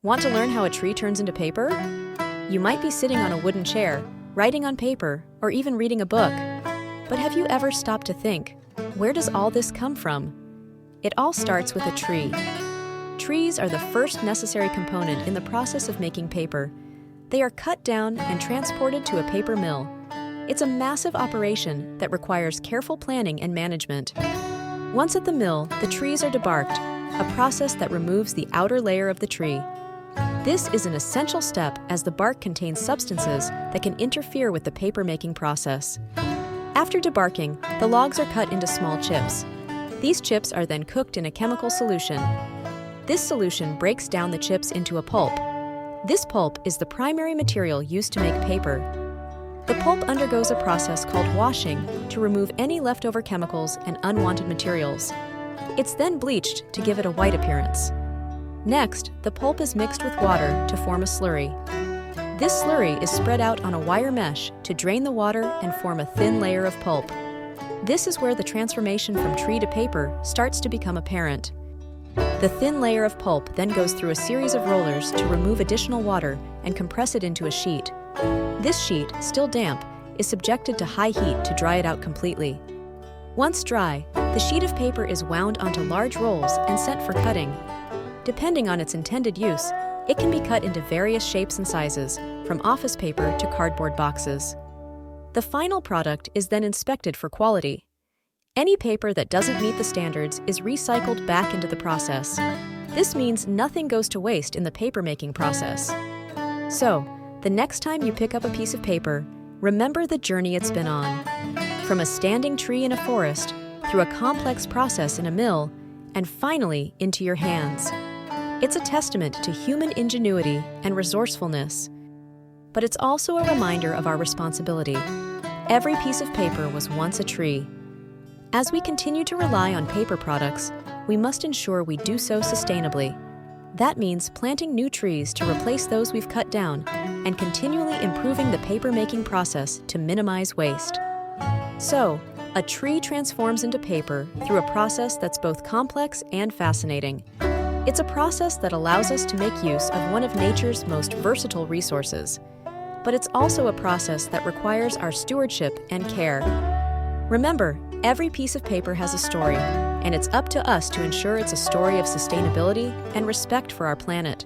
Want to learn how a tree turns into paper? You might be sitting on a wooden chair, writing on paper, or even reading a book. But have you ever stopped to think, where does all this come from? It all starts with a tree. Trees are the first necessary component in the process of making paper. They are cut down and transported to a paper mill. It's a massive operation that requires careful planning and management. Once at the mill, the trees are debarked, a process that removes the outer layer of the tree. This is an essential step as the bark contains substances that can interfere with the paper-making process. After debarking, the logs are cut into small chips. These chips are then cooked in a chemical solution. This solution breaks down the chips into a pulp. This pulp is the primary material used to make paper. The pulp undergoes a process called washing to remove any leftover chemicals and unwanted materials. It's then bleached to give it a white appearance. Next, the pulp is mixed with water to form a slurry. This slurry is spread out on a wire mesh to drain the water and form a thin layer of pulp. This is where the transformation from tree to paper starts to become apparent. The thin layer of pulp then goes through a series of rollers to remove additional water and compress it into a sheet. This sheet, still damp, is subjected to high heat to dry it out completely. Once dry, the sheet of paper is wound onto large rolls and sent for cutting. Depending on its intended use, it can be cut into various shapes and sizes, from office paper to cardboard boxes. The final product is then inspected for quality. Any paper that doesn't meet the standards is recycled back into the process. This means nothing goes to waste in the paper-making process. So, the next time you pick up a piece of paper, remember the journey it's been on. From a standing tree in a forest, through a complex process in a mill, and finally into your hands. It's a testament to human ingenuity and resourcefulness. But it's also a reminder of our responsibility. Every piece of paper was once a tree. As we continue to rely on paper products, we must ensure we do so sustainably. That means planting new trees to replace those we've cut down and continually improving the paper-making process to minimize waste. So, a tree transforms into paper through a process that's both complex and fascinating. It's a process that allows us to make use of one of nature's most versatile resources. But it's also a process that requires our stewardship and care. Remember, every piece of paper has a story, and it's up to us to ensure it's a story of sustainability and respect for our planet.